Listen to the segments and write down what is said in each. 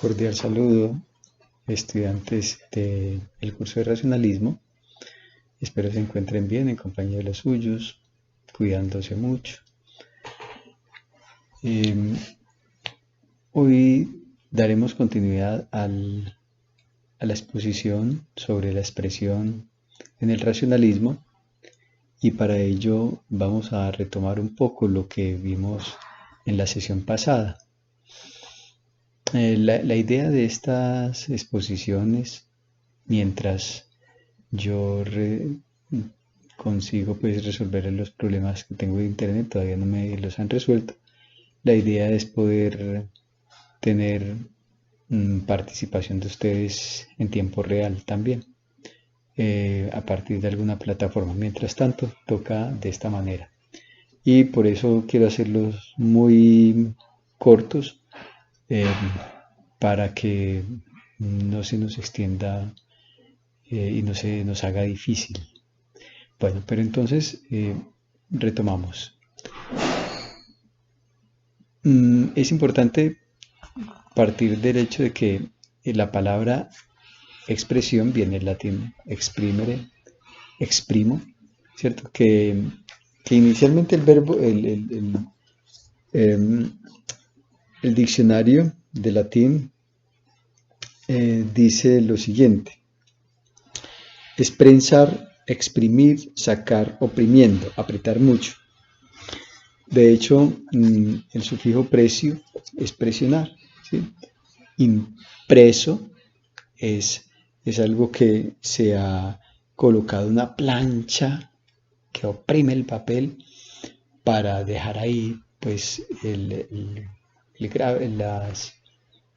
Cordial saludo, estudiantes del curso de racionalismo. Espero se encuentren bien en compañía de los suyos, cuidándose mucho. Eh, Hoy daremos continuidad a la exposición sobre la expresión en el racionalismo y para ello vamos a retomar un poco lo que vimos en la sesión pasada. La idea de estas exposiciones, mientras yo consigo pues resolver los problemas que tengo de internet, todavía no me los han resuelto. La idea es poder tener participación de ustedes en tiempo real también, a partir de alguna plataforma. Mientras tanto, toca de esta manera. Y por eso quiero hacerlos muy cortos, eh, para que no se nos extienda y no se nos haga difícil. Bueno, pero entonces retomamos. Es importante partir del hecho de que la palabra expresión viene del latín exprimere, exprimo, ¿cierto? Que inicialmente el verbo, em, el diccionario de latín dice lo siguiente: expresar, exprimir, sacar, oprimiendo, apretar mucho. De hecho, el sufijo precio es presionar, ¿sí? Impreso es algo que se ha colocado en una plancha que oprime el papel para dejar ahí pues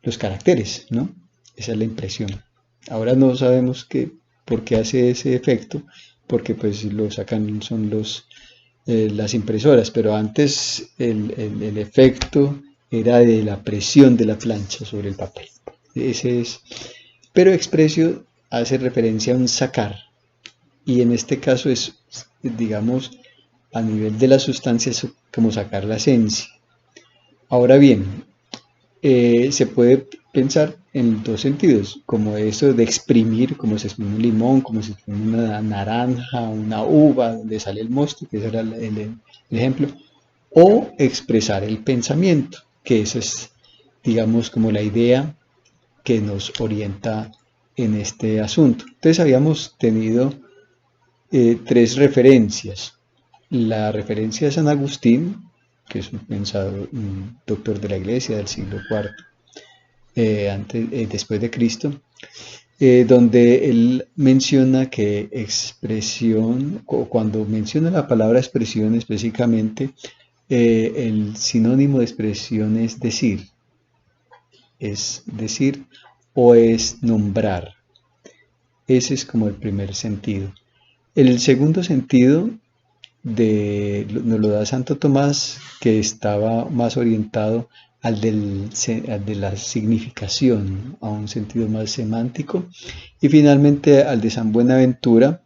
los caracteres, ¿no? Esa es la impresión. Ahora no sabemos por qué hace ese efecto, porque pues lo sacan son las impresoras, pero antes el efecto era de la presión de la plancha sobre el papel. Ese es, pero expresio hace referencia a un sacar, y en este caso es, digamos, a nivel de la sustancia, es como sacar la esencia. Ahora bien, se puede pensar en dos sentidos, como eso de exprimir, como se exprime un limón, como se exprime una naranja, una uva, donde sale el mosto, que ese era el ejemplo, o expresar el pensamiento, que eso es, digamos, como la idea que nos orienta en este asunto. Entonces habíamos tenido tres referencias. La referencia de San Agustín, que es un pensador, un doctor de la Iglesia del siglo IV, después de Cristo, donde él menciona que expresión, cuando menciona la palabra expresión específicamente, el sinónimo de expresión es decir o es nombrar. Ese es como el primer sentido. El segundo sentido nos lo da Santo Tomás, que estaba más orientado al de la significación, a un sentido más semántico, y finalmente al de San Buenaventura,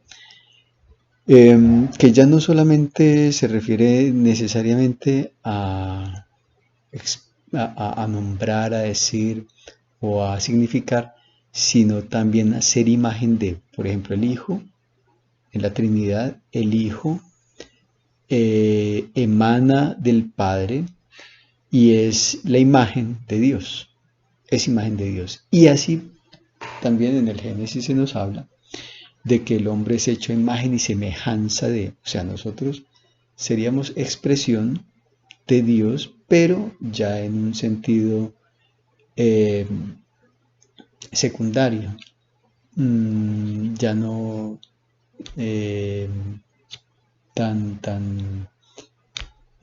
que ya no solamente se refiere necesariamente a nombrar, a decir o a significar, sino también a ser imagen de, por ejemplo, el Hijo, en la Trinidad, el Hijo emana del Padre y es la imagen de Dios, es imagen de Dios. Y así también en el Génesis se nos habla de que el hombre es hecho imagen y semejanza de, o sea, nosotros seríamos expresión de Dios, pero ya en un sentido eh, secundario, ya no eh, tan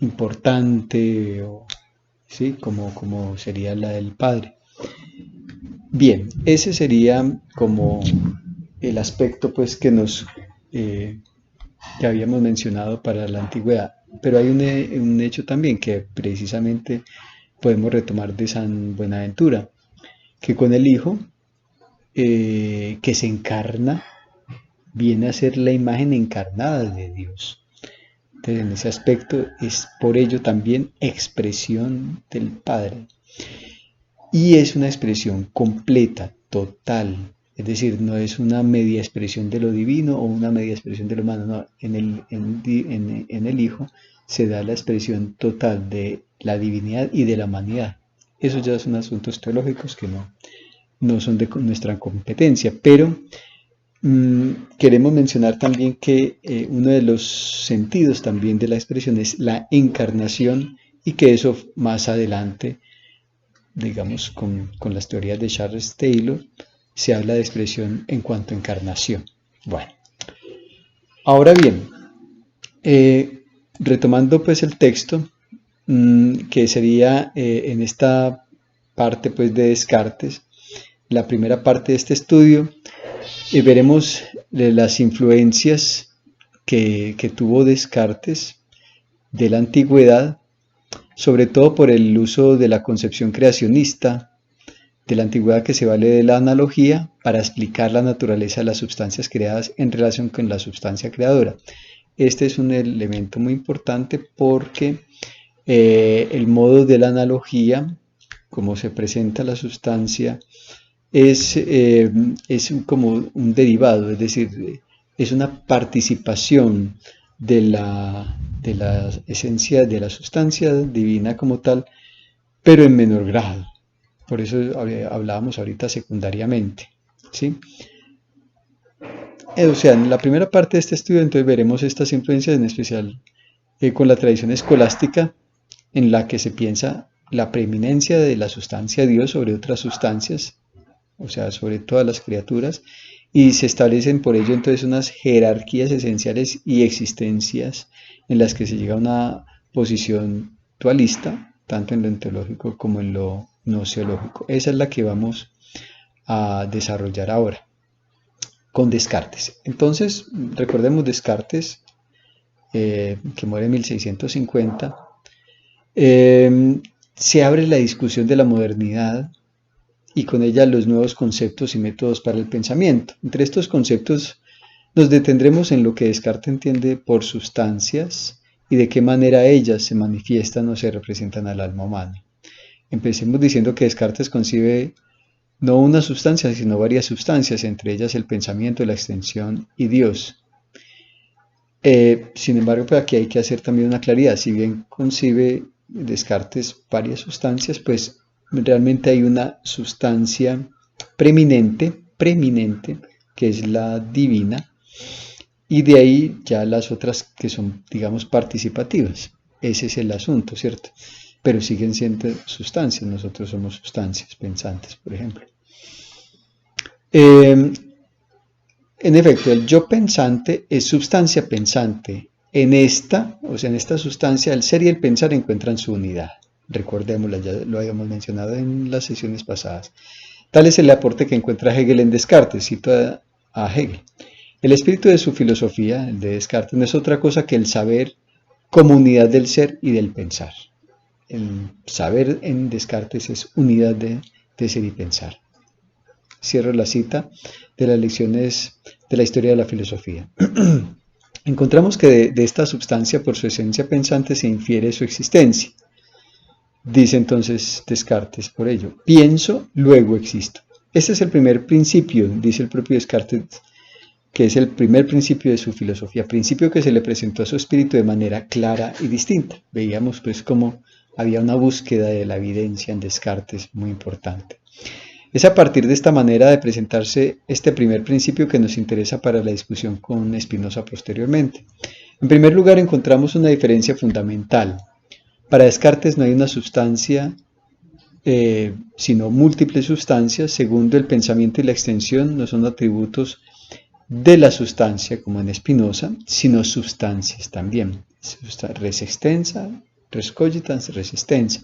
importante, ¿sí? Como sería la del Padre. Bien, ese sería como el aspecto pues eh, que habíamos mencionado para la antigüedad. Pero hay un hecho también que precisamente podemos retomar de San Buenaventura, que con el Hijo, que se encarna, viene a ser la imagen encarnada de Dios. Entonces, en ese aspecto es por ello también expresión del Padre. y es una expresión completa, total. Es decir, no es una media expresión de lo divino o una media expresión de lo humano, no. En el Hijo se da la expresión total de la divinidad y de la humanidad. Eso ya son asuntos teológicos que no son de nuestra competencia, pero queremos mencionar también que uno de los sentidos también de la expresión es la encarnación y que eso más adelante, digamos, con las teorías de Charles Taylor, se habla de expresión en cuanto a encarnación. Bueno, ahora bien, retomando pues el texto, que sería en esta parte pues de Descartes, la primera parte de este estudio, veremos las influencias que tuvo Descartes de la antigüedad, sobre todo por el uso de la concepción creacionista de la antigüedad que se vale de la analogía para explicar la naturaleza de las sustancias creadas en relación con la sustancia creadora. Este es un elemento muy importante porque el modo de la analogía, como se presenta la sustancia, es como un derivado, es decir, es una participación de la esencia de la sustancia divina como tal, pero en menor grado. Por eso hablábamos ahorita secundariamente, ¿sí? O sea, en la primera parte de este estudio entonces veremos estas influencias, en especial con la tradición escolástica, en la que se piensa la preeminencia de la sustancia Dios sobre otras sustancias, o sea, sobre todas las criaturas, y se establecen por ello entonces unas jerarquías esenciales y existencias en las que se llega a una posición dualista, tanto en lo ontológico como en lo gnoseológico. Esa es la que vamos a desarrollar ahora con Descartes. Entonces, recordemos Descartes, que muere en 1650, se abre la discusión de la modernidad y con ella los nuevos conceptos y métodos para el pensamiento. Entre estos conceptos nos detendremos en lo que Descartes entiende por sustancias y de qué manera ellas se manifiestan o se representan al alma humana. Empecemos diciendo que Descartes concibe no una sustancia, sino varias sustancias, entre ellas el pensamiento, la extensión y Dios. Sin embargo, pues aquí hay que hacer también una claridad. Si bien concibe Descartes varias sustancias, pues realmente hay una sustancia preeminente, que es la divina, y de ahí ya las otras que son, digamos, participativas. Ese es el asunto, ¿cierto? Pero siguen siendo sustancias, nosotros somos sustancias pensantes, por ejemplo. En efecto, el yo pensante es sustancia pensante. En esta, o sea, en esta sustancia, el ser y el pensar encuentran su unidad. Recordémosla, ya lo habíamos mencionado en las sesiones pasadas. Tal es el aporte que encuentra Hegel en Descartes, cito a Hegel. El espíritu de su filosofía, el de Descartes, no es otra cosa que el saber como unidad del ser y del pensar. El saber en Descartes es unidad de ser y pensar. Cierro la cita de las lecciones de la historia de la filosofía. Encontramos que de esta sustancia, por su esencia pensante, se infiere su existencia. Dice entonces Descartes por ello, pienso, luego existo. Este es el primer principio, dice el propio Descartes, que es el primer principio de su filosofía, principio que se le presentó a su espíritu de manera clara y distinta. Veíamos pues cómo había una búsqueda de la evidencia en Descartes muy importante. Es a partir de esta manera de presentarse este primer principio que nos interesa para la discusión con Spinoza posteriormente. En primer lugar, encontramos una diferencia fundamental. Para Descartes no hay una sustancia, sino múltiples sustancias. Segundo, el pensamiento y la extensión no son atributos de la sustancia, como en Spinoza, sino sustancias también. Res extensa, res cogitans, res extensa.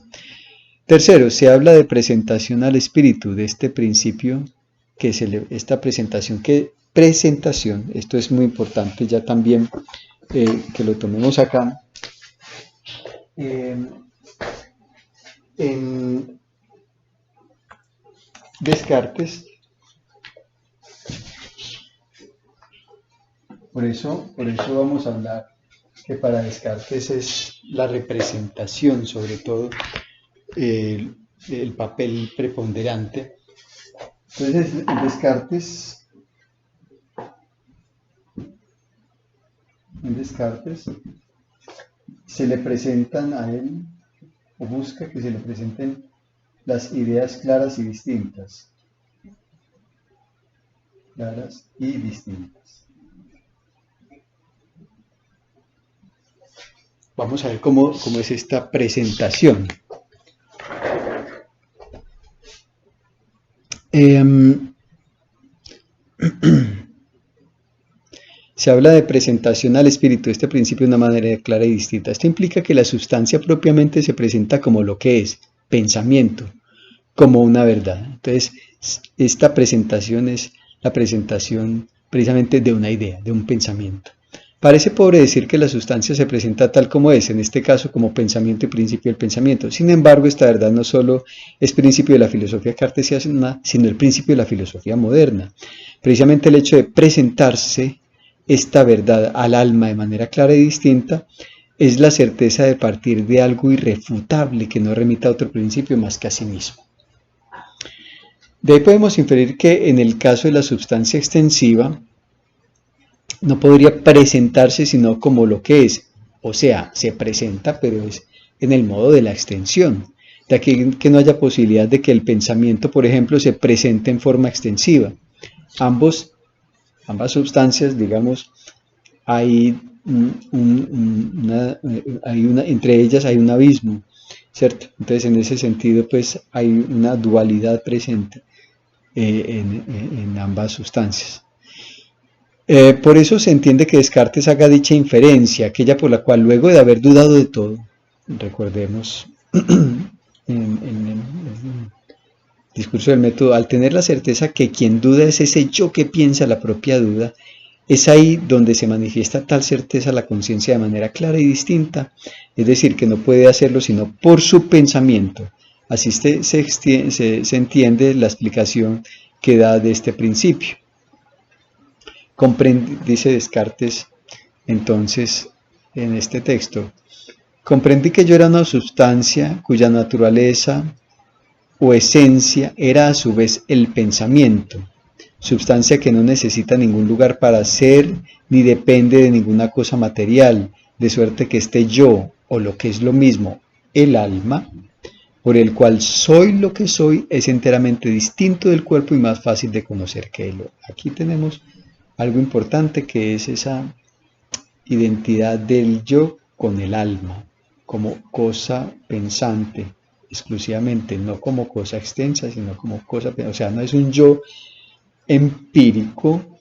Tercero, se habla de presentación al espíritu, de este principio, esta presentación, esto es muy importante ya también que lo tomemos acá. En Descartes, por eso vamos a hablar que para Descartes es la representación, sobre todo, el papel preponderante. Entonces, en Descartes se le presentan a él, o busca que se le presenten las ideas claras y distintas. Claras y distintas. Vamos a ver cómo es esta presentación. Se habla de presentación al espíritu de este principio de una manera clara y distinta. Esto implica que la sustancia propiamente se presenta como lo que es, pensamiento, como una verdad. Entonces, esta presentación es la presentación precisamente de una idea, de un pensamiento. Parece pobre decir que la sustancia se presenta tal como es, en este caso como pensamiento y principio del pensamiento. Sin embargo, esta verdad no solo es principio de la filosofía cartesiana, sino el principio de la filosofía moderna. Precisamente el hecho de presentarse esta verdad al alma de manera clara y distinta es la certeza de partir de algo irrefutable que no remita a otro principio más que a sí mismo. De ahí podemos inferir que en el caso de la sustancia extensiva no podría presentarse sino como lo que es, o sea, se presenta pero es en el modo de la extensión, de aquí que no haya posibilidad de que el pensamiento, por ejemplo, se presente en forma extensiva. Ambas sustancias, digamos, hay entre ellas hay un abismo, ¿cierto? Entonces, en ese sentido, pues hay una dualidad presente en ambas sustancias. Por eso se entiende que Descartes haga dicha inferencia, aquella por la cual luego de haber dudado de todo, recordemos en el discurso del método, al tener la certeza que quien duda es ese yo que piensa la propia duda, es ahí donde se manifiesta tal certeza la conciencia de manera clara y distinta, es decir, que no puede hacerlo sino por su pensamiento. Así se entiende la explicación que da de este principio. Dice Descartes entonces en este texto, comprendí que yo era una sustancia cuya naturaleza o esencia era a su vez el pensamiento, sustancia que no necesita ningún lugar para ser ni depende de ninguna cosa material, de suerte que este yo, o lo que es lo mismo, el alma, por el cual soy lo que soy, es enteramente distinto del cuerpo y más fácil de conocer que él. Aquí tenemos algo importante que es esa identidad del yo con el alma, como cosa pensante exclusivamente, no como cosa extensa, sino como cosa, o sea, no es un yo empírico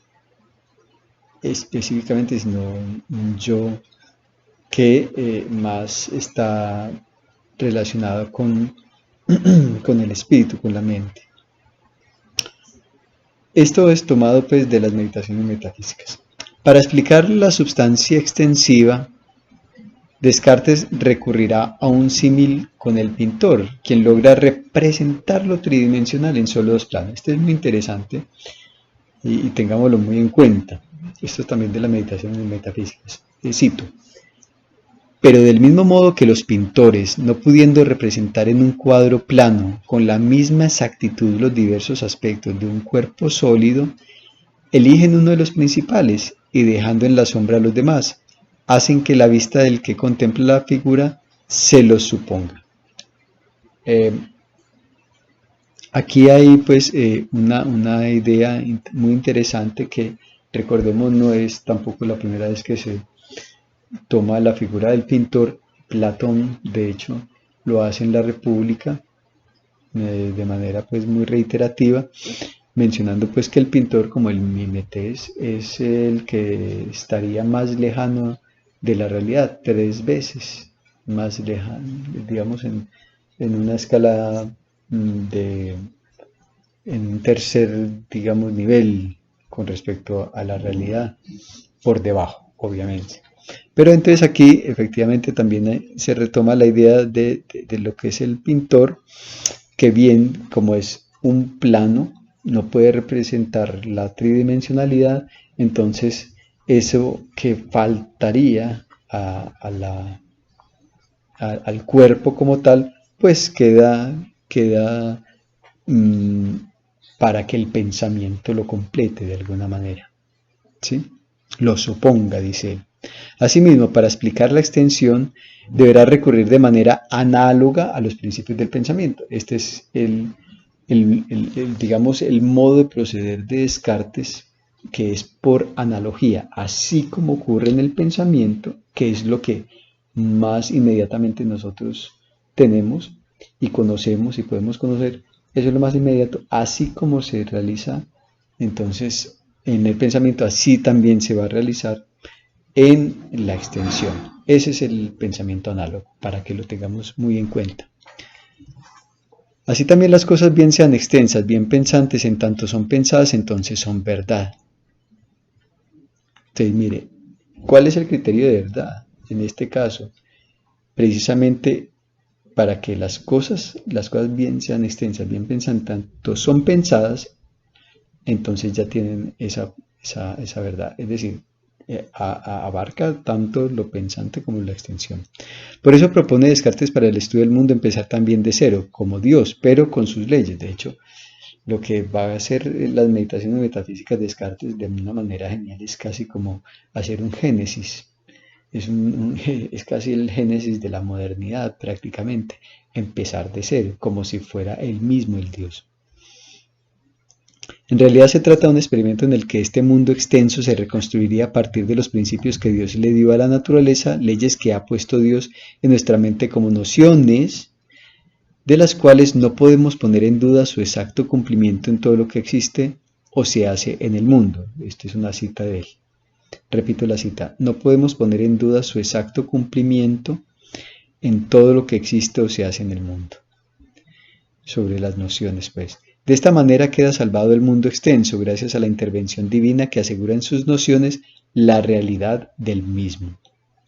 específicamente, sino un yo que más está relacionado con el espíritu, con la mente. Esto es tomado pues de las meditaciones metafísicas. Para explicar la sustancia extensiva, Descartes recurrirá a un símil con el pintor, quien logra representar lo tridimensional en solo dos planos. Este es muy interesante y tengámoslo muy en cuenta. Esto es también de las meditaciones metafísicas. Cito. Pero del mismo modo que los pintores, no pudiendo representar en un cuadro plano con la misma exactitud los diversos aspectos de un cuerpo sólido, eligen uno de los principales y dejando en la sombra a los demás, hacen que la vista del que contempla la figura se los suponga. Aquí hay pues una idea muy interesante que recordemos no es tampoco la primera vez que se toma la figura del pintor. Platón de hecho lo hace en la República de manera pues muy reiterativa, mencionando pues que el pintor como el mimetés es el que estaría más lejano de la realidad, 3 veces más lejano, digamos en una escala en un tercer, digamos, nivel con respecto a la realidad, por debajo, obviamente. Pero entonces aquí efectivamente también se retoma la idea de lo que es el pintor, que bien como es un plano, no puede representar la tridimensionalidad, entonces eso que faltaría al cuerpo como tal, pues queda queda mm, para que el pensamiento lo complete de alguna manera, ¿sí? Lo suponga, dice él. Asimismo, para explicar la extensión, deberá recurrir de manera análoga a los principios del pensamiento. Este es digamos, el modo de proceder de Descartes, que es por analogía, así como ocurre en el pensamiento, que es lo que más inmediatamente nosotros tenemos y conocemos y podemos conocer. Eso es lo más inmediato, así como se realiza entonces en el pensamiento, así también se va a realizar en la extensión. Ese es el pensamiento análogo, para que lo tengamos muy en cuenta. Así también las cosas bien sean extensas, bien pensantes, en tanto son pensadas, entonces son verdad. Entonces, mire, ¿cuál es el criterio de verdad? En este caso, precisamente para que las cosas bien sean extensas, bien pensantes, tanto son pensadas, entonces ya tienen esa verdad. Es decir, abarca tanto lo pensante como la extensión. Por eso propone Descartes para el estudio del mundo empezar también de cero, como Dios, pero con sus leyes. De hecho, lo que va a hacer las meditaciones metafísicas de Descartes de una manera genial es casi como hacer un génesis. Es casi el génesis de la modernidad prácticamente, empezar de cero, como si fuera él mismo el Dios. En realidad se trata de un experimento en el que este mundo extenso se reconstruiría a partir de los principios que Dios le dio a la naturaleza, leyes que ha puesto Dios en nuestra mente como nociones, de las cuales no podemos poner en duda su exacto cumplimiento en todo lo que existe o se hace en el mundo. Esta es una cita de él. Repito la cita, no podemos poner en duda su exacto cumplimiento en todo lo que existe o se hace en el mundo. Sobre las nociones, pues. De esta manera queda salvado el mundo extenso gracias a la intervención divina que asegura en sus nociones la realidad del mismo.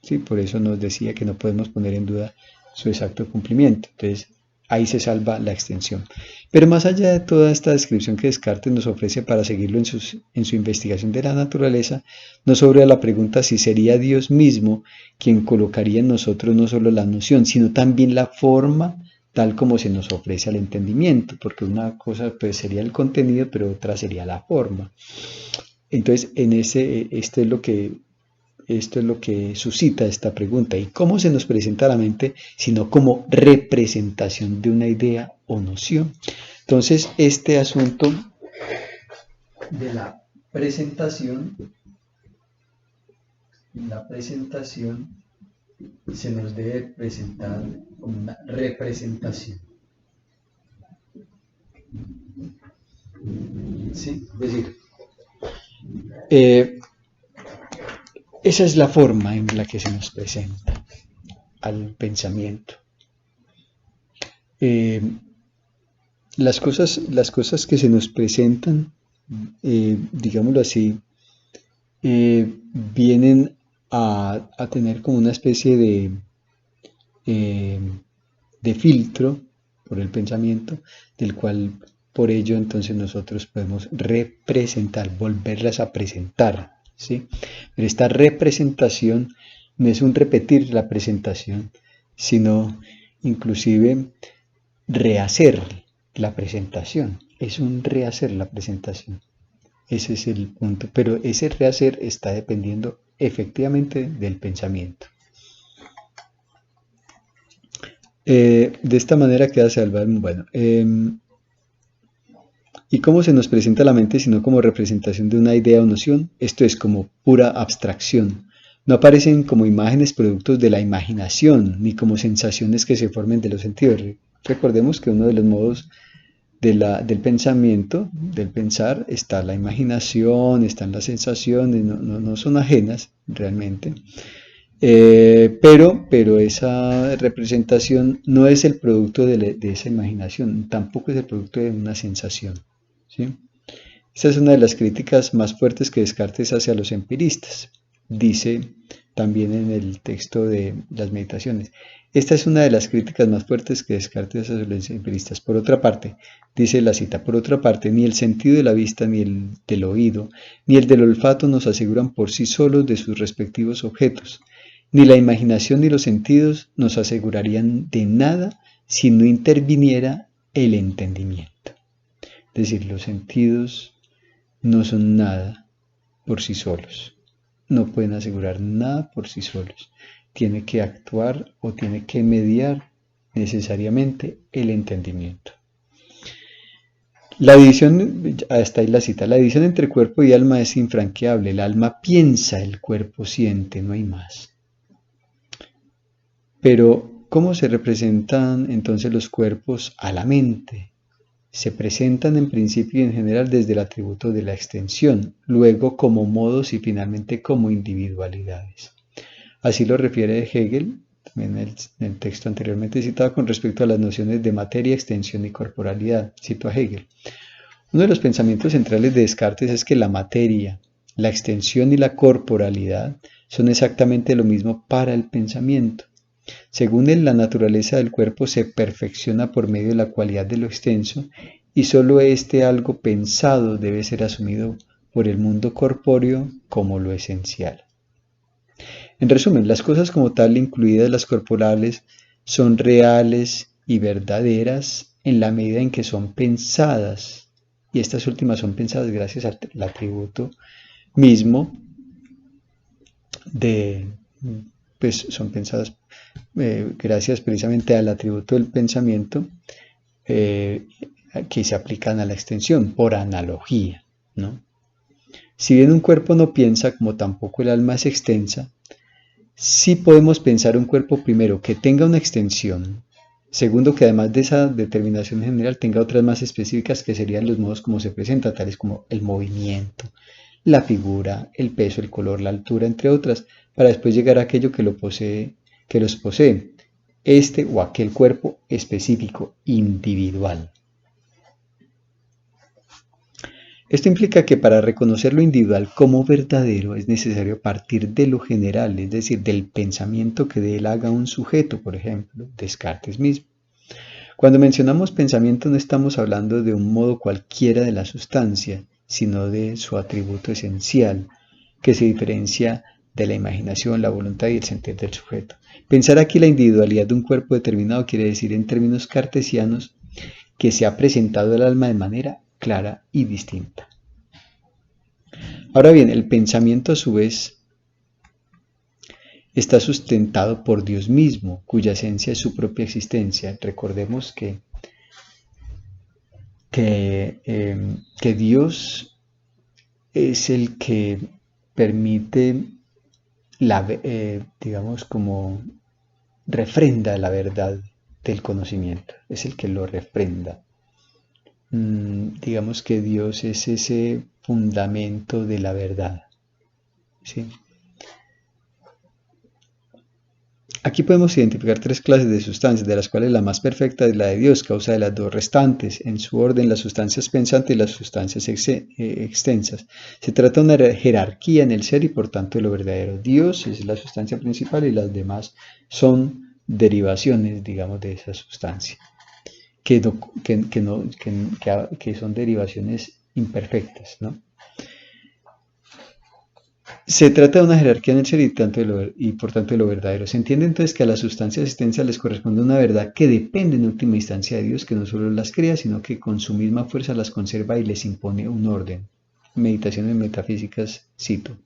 ¿Sí? Por eso nos decía que no podemos poner en duda su exacto cumplimiento. Entonces, ahí se salva la extensión. Pero más allá de toda esta descripción que Descartes nos ofrece para seguirlo en su investigación de la naturaleza, nos sobra la pregunta si sería Dios mismo quien colocaría en nosotros no solo la noción, sino también la forma tal como se nos ofrece al entendimiento, porque una cosa pues sería el contenido, pero otra sería la forma. Entonces, esto es lo que suscita esta pregunta. ¿Y cómo se nos presenta a la mente sino como representación de una idea o noción? Entonces, este asunto de la presentación se nos debe presentar como una representación. ¿Sí? Es decir, esa es la forma en la que se nos presenta al pensamiento. Las cosas que se nos presentan, digámoslo así, vienen a tener como una especie eh, de filtro por el pensamiento, del cual por ello entonces nosotros podemos representar, volverlas a presentar, ¿sí? Pero esta representación no es un repetir la presentación, sino inclusive rehacer la presentación, es un rehacer la presentación. Ese es el punto, pero ese rehacer está dependiendo efectivamente del pensamiento. De esta manera queda salvado. Bueno, ¿y cómo se nos presenta la mente sino como representación de una idea o noción? Esto es como pura abstracción. No aparecen como imágenes productos de la imaginación, ni como sensaciones que se formen de los sentidos. Recordemos que uno de los modos del pensamiento, del pensar, está la imaginación, están las sensaciones, no son ajenas realmente. Pero esa representación no es el producto de esa imaginación, tampoco es el producto de una sensación, ¿sí? Esta es una de las críticas más fuertes que Descartes hace a los empiristas. Dice también en el texto de las meditaciones. Esta es una de las críticas más fuertes que Descartes hace a los empiristas. Por otra parte, dice la cita, por otra parte, ni el sentido de la vista, ni el del oído, ni el del olfato nos aseguran por sí solos de sus respectivos objetos. Ni la imaginación ni los sentidos nos asegurarían de nada si no interviniera el entendimiento. Es decir, los sentidos no son nada por sí solos, no pueden asegurar nada por sí solos. Tiene que actuar o tiene que mediar necesariamente el entendimiento. La división, hasta ahí la cita, la división entre cuerpo y alma es infranqueable. El alma piensa, el cuerpo siente, no hay más. Pero, ¿cómo se representan entonces los cuerpos a la mente? Se presentan en principio y en general desde el atributo de la extensión, luego como modos y finalmente como individualidades. Así lo refiere Hegel, también en el texto anteriormente citado, con respecto a las nociones de materia, extensión y corporalidad. Cito a Hegel. Uno de los pensamientos centrales de Descartes es que la materia, la extensión y la corporalidad son exactamente lo mismo para el pensamiento. Según él, la naturaleza del cuerpo se perfecciona por medio de la cualidad de lo extenso y sólo este algo pensado debe ser asumido por el mundo corpóreo como lo esencial. En resumen, las cosas como tal, incluidas las corporales, son reales y verdaderas en la medida en que son pensadas, y estas últimas son pensadas gracias al atributo mismo pues son pensadas gracias precisamente al atributo del pensamiento que se aplican a la extensión, por analogía, ¿no? Si bien un cuerpo no piensa, como tampoco el alma es extensa, sí podemos pensar un cuerpo primero que tenga una extensión, segundo que además de esa determinación general tenga otras más específicas que serían los modos como se presenta, tales como el movimiento, la figura, el peso, el color, la altura, entre otras, para después llegar a aquello que los posee, este o aquel cuerpo específico, individual. Esto implica que para reconocer lo individual como verdadero es necesario partir de lo general, es decir, del pensamiento que de él haga un sujeto, por ejemplo, Descartes mismo. Cuando mencionamos pensamiento no estamos hablando de un modo cualquiera de la sustancia, sino de su atributo esencial, que se diferencia de la imaginación, la voluntad y el sentir del sujeto. Pensar aquí la individualidad de un cuerpo determinado quiere decir en términos cartesianos que se ha presentado el alma de manera clara y distinta. Ahora bien, el pensamiento a su vez está sustentado por Dios mismo, cuya esencia es su propia existencia. Recordemos que Dios es el que permite, digamos, como refrenda la verdad del conocimiento, es el que lo refrenda. Digamos que Dios es ese fundamento de la verdad, ¿sí? Aquí podemos identificar tres clases de sustancias, de las cuales la más perfecta es la de Dios, causa de las dos restantes, en su orden las sustancias pensantes y las sustancias extensas. Se trata de una jerarquía en el ser y por tanto de lo verdadero. Dios es la sustancia principal y las demás son derivaciones, digamos, de esa sustancia, que son derivaciones imperfectas, ¿no? Se trata de una jerarquía en el ser y por tanto de lo verdadero. Se entiende entonces que a las sustancias existenciales les corresponde una verdad que depende en última instancia de Dios, que no solo las crea, sino que con su misma fuerza las conserva y les impone un orden. Meditaciones metafísicas, cito.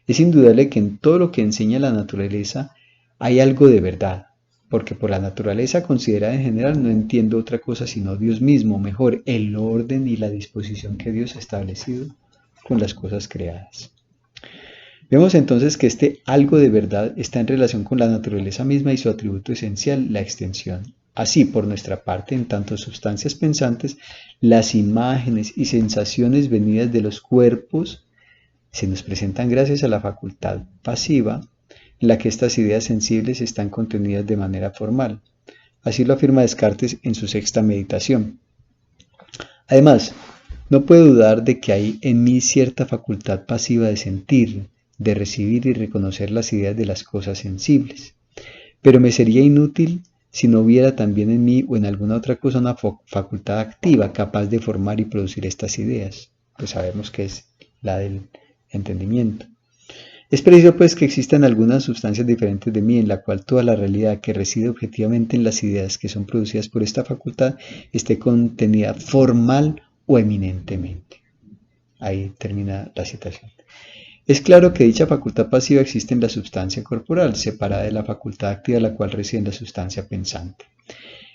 Es indudable que en todo lo que enseña la naturaleza hay algo de verdad, porque por la naturaleza considerada en general no entiendo otra cosa sino Dios mismo, mejor, el orden y la disposición que Dios ha establecido con las cosas creadas. Vemos entonces que este algo de verdad está en relación con la naturaleza misma y su atributo esencial, la extensión. Así, por nuestra parte, en tanto sustancias pensantes, las imágenes y sensaciones venidas de los cuerpos se nos presentan gracias a la facultad pasiva en la que estas ideas sensibles están contenidas de manera formal. Así lo afirma Descartes en su sexta meditación. Además, no puedo dudar de que hay en mí cierta facultad pasiva de sentir, de recibir y reconocer las ideas de las cosas sensibles. Pero me sería inútil si no hubiera también en mí o en alguna otra cosa una facultad activa capaz de formar y producir estas ideas. Pues sabemos que es la del entendimiento. Es preciso pues que existan algunas sustancias diferentes de mí en la cual toda la realidad que reside objetivamente en las ideas que son producidas por esta facultad esté contenida formal o eminentemente. Ahí termina la citación. Es claro que dicha facultad pasiva existe en la sustancia corporal, separada de la facultad activa, la cual reside en la sustancia pensante.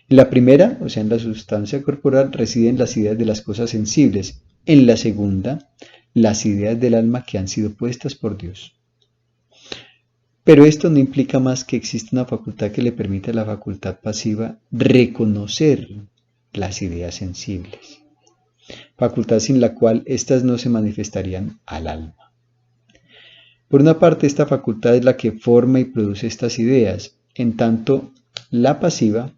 En la primera, o sea, en la sustancia corporal, residen las ideas de las cosas sensibles. En la segunda, las ideas del alma que han sido puestas por Dios. Pero esto no implica más que existe una facultad que le permite a la facultad pasiva reconocer las ideas sensibles, facultad sin la cual éstas no se manifestarían al alma. Por una parte, esta facultad es la que forma y produce estas ideas, en tanto la pasiva,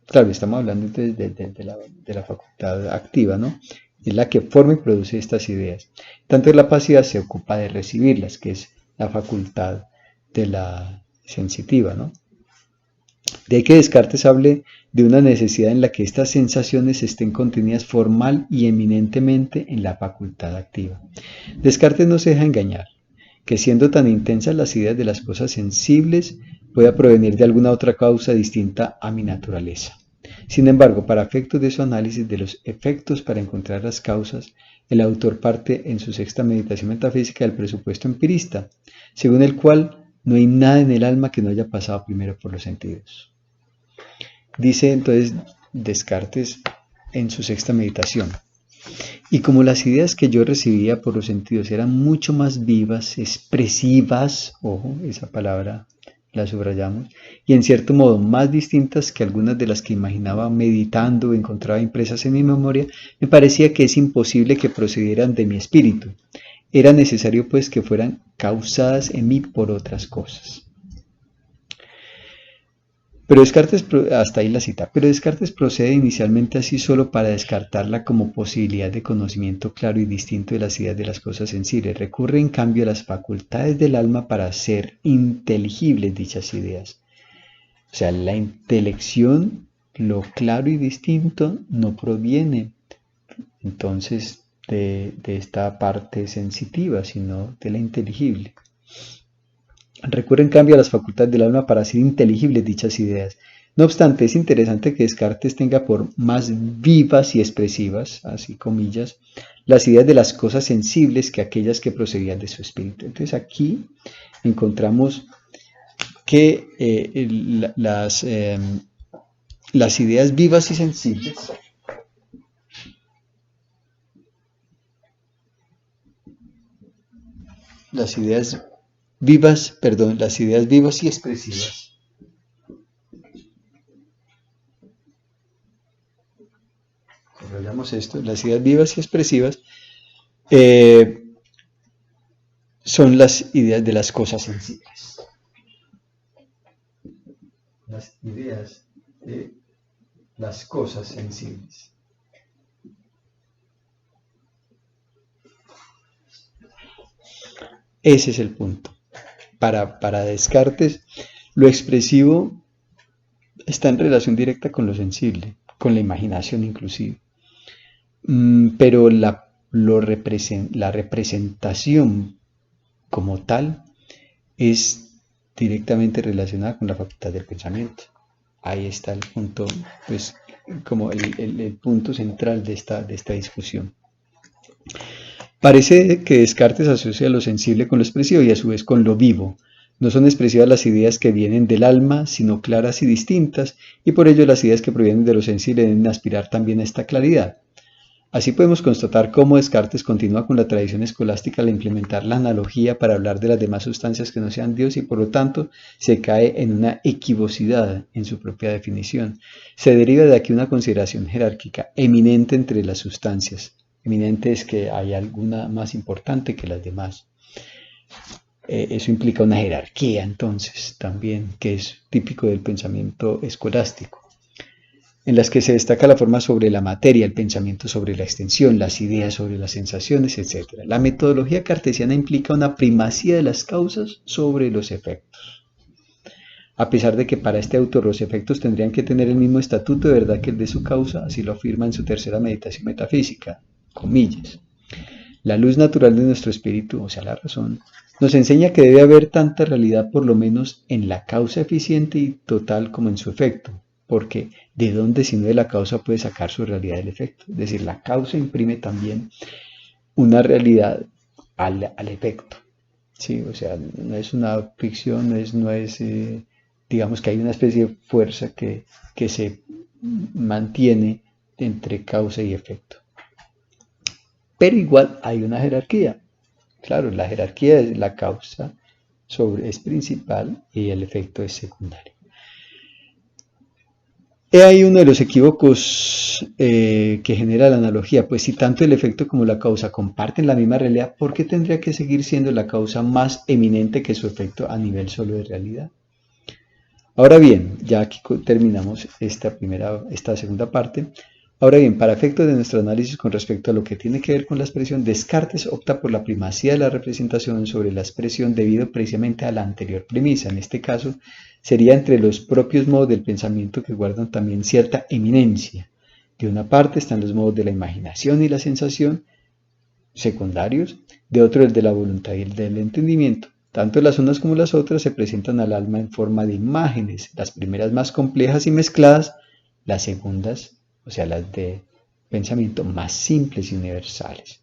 claro, estamos hablando de la facultad activa, ¿no? Es la que forma y produce estas ideas. Tanto la pasiva se ocupa de recibirlas, que es la facultad de la sensitiva, ¿no? De ahí que Descartes hable de una necesidad en la que estas sensaciones estén contenidas formal y eminentemente en la facultad activa. Descartes no se deja engañar, que siendo tan intensas las ideas de las cosas sensibles, pueda provenir de alguna otra causa distinta a mi naturaleza. Sin embargo, para efectos de su análisis de los efectos para encontrar las causas, el autor parte en su sexta meditación metafísica del presupuesto empirista, según el cual no hay nada en el alma que no haya pasado primero por los sentidos. Dice entonces Descartes en su sexta meditación: y como las ideas que yo recibía por los sentidos eran mucho más vivas, expresivas, ojo, esa palabra la subrayamos, y en cierto modo más distintas que algunas de las que imaginaba meditando o encontraba impresas en mi memoria, me parecía que es imposible que procedieran de mi espíritu. Era necesario pues que fueran causadas en mí por otras cosas. Pero Descartes, hasta ahí la cita, pero Descartes procede inicialmente así solo para descartarla como posibilidad de conocimiento claro y distinto de las ideas de las cosas sensibles. Recurre en cambio a las facultades del alma para hacer inteligibles dichas ideas. O sea, la intelección, lo claro y distinto, no proviene entonces de esta parte sensitiva, sino de la inteligible. Recurre en cambio a las facultades del alma para hacer inteligibles dichas ideas. No obstante, es interesante que Descartes tenga por más vivas y expresivas, así comillas, las ideas de las cosas sensibles que aquellas que procedían de su espíritu. Entonces aquí encontramos que las ideas vivas y sensibles las ideas vivas y expresivas las ideas vivas y expresivas son las ideas de las cosas sensibles. Las ideas de las cosas sensibles. Ese es el punto. Para Descartes, lo expresivo está en relación directa con lo sensible, con la imaginación inclusive. Pero la representación como tal es directamente relacionada con la facultad del pensamiento. Ahí está el punto, pues, como el punto central de esta discusión. Parece que Descartes asocia lo sensible con lo expresivo y a su vez con lo vivo. No son expresivas las ideas que vienen del alma, sino claras y distintas, y por ello las ideas que provienen de lo sensible deben aspirar también a esta claridad. Así podemos constatar cómo Descartes continúa con la tradición escolástica al implementar la analogía para hablar de las demás sustancias que no sean Dios y por lo tanto se cae en una equivocidad en su propia definición. Se deriva de aquí una consideración jerárquica eminente entre las sustancias. Eminente es que hay alguna más importante que las demás. Eso implica una jerarquía entonces también, que es típico del pensamiento escolástico, en las que se destaca la forma sobre la materia, el pensamiento sobre la extensión, las ideas sobre las sensaciones, etc. La metodología cartesiana implica una primacía de las causas sobre los efectos. A pesar de que para este autor los efectos tendrían que tener el mismo estatuto de verdad que el de su causa, así lo afirma en su tercera meditación metafísica, comillas. La luz natural de nuestro espíritu, o sea, la razón, Nos enseña que debe haber tanta realidad por lo menos en la causa eficiente y total como en su efecto, porque ¿de dónde sino de la causa puede sacar su realidad el efecto? Es decir, la causa imprime también una realidad al efecto, ¿sí? O sea, no es una ficción, no es digamos que hay una especie de fuerza que se mantiene entre causa y efecto. Pero igual hay una jerarquía. Claro, la jerarquía es la causa es principal y el efecto es secundario. He ahí uno de los equívocos que genera la analogía, pues si tanto el efecto como la causa comparten la misma realidad, ¿por qué tendría que seguir siendo la causa más eminente que su efecto a nivel solo de realidad? Ahora bien, ya aquí terminamos esta segunda parte. Ahora bien, para efectos de nuestro análisis con respecto a lo que tiene que ver con la expresión, Descartes opta por la primacía de la representación sobre la expresión debido precisamente a la anterior premisa. En este caso, sería entre los propios modos del pensamiento que guardan también cierta eminencia. De una parte están los modos de la imaginación y la sensación, secundarios, de otro el de la voluntad y el del entendimiento. Tanto las unas como las otras se presentan al alma en forma de imágenes, las primeras más complejas y mezcladas, las segundas, o sea, las de pensamiento, más simples y universales.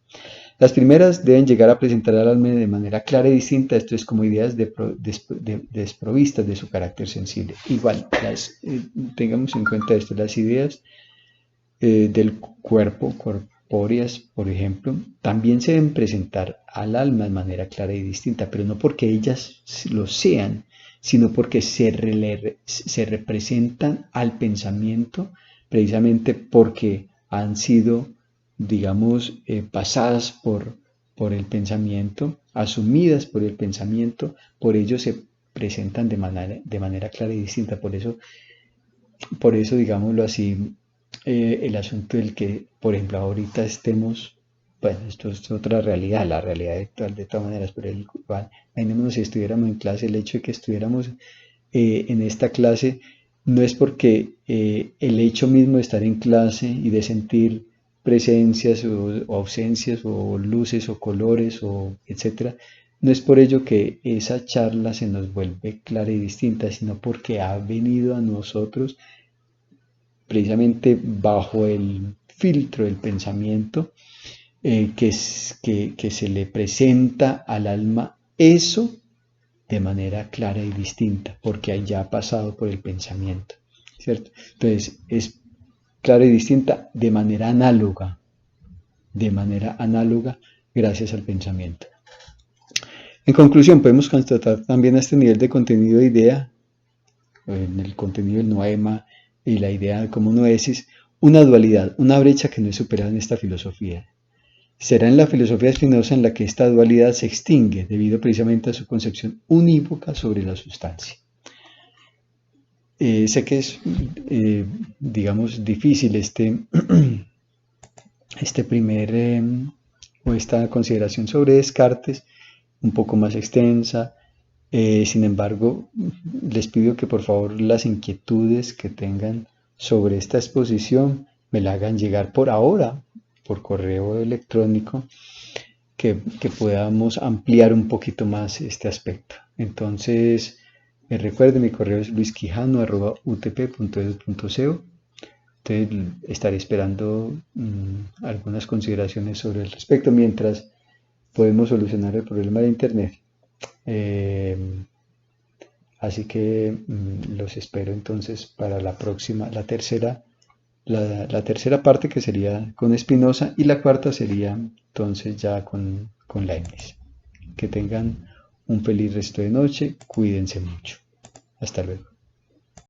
Las primeras deben llegar a presentar al alma de manera clara y distinta, esto es como ideas desprovistas de su carácter sensible. Igual, tengamos en cuenta esto, las ideas del cuerpo, corpóreas, por ejemplo, también se deben presentar al alma de manera clara y distinta, pero no porque ellas lo sean, sino porque se representan al pensamiento precisamente porque han sido, digamos, pasadas por el pensamiento, asumidas por el pensamiento, por ello se presentan de manera clara y distinta. Por eso digámoslo así, el asunto del que, por ejemplo, ahorita estemos, bueno, esto es otra realidad, la realidad actual de todas maneras, pero igual, imaginémonos si estuviéramos en clase, el hecho de que estuviéramos en esta clase no es porque el hecho mismo de estar en clase y de sentir presencias o ausencias o luces o colores o etcétera, no es por ello que esa charla se nos vuelve clara y distinta, sino porque ha venido a nosotros precisamente bajo el filtro del pensamiento que se le presenta al alma eso de manera clara y distinta, porque ya ha pasado por el pensamiento, ¿cierto? Entonces es clara y distinta de manera análoga gracias al pensamiento. En conclusión, podemos constatar también a este nivel de contenido de idea, en el contenido del noema y la idea como noesis, una dualidad, una brecha que no es superada en esta filosofía. Será en la filosofía espinosa en la que esta dualidad se extingue debido precisamente a su concepción unívoca sobre la sustancia. Sé que es, digamos, difícil esta consideración sobre Descartes, un poco más extensa. Sin embargo, les pido que por favor las inquietudes que tengan sobre esta exposición me la hagan llegar por ahora, por correo electrónico, que podamos ampliar un poquito más este aspecto. Entonces, recuerden, mi correo es luisquijano@utp.edu.co. Entonces, estaré esperando algunas consideraciones sobre el respecto mientras podemos solucionar el problema de Internet. Así que los espero entonces para la próxima, la tercera parte que sería con Spinoza y la cuarta sería entonces ya con Leibniz. Que tengan un feliz resto de noche, cuídense mucho. Hasta luego.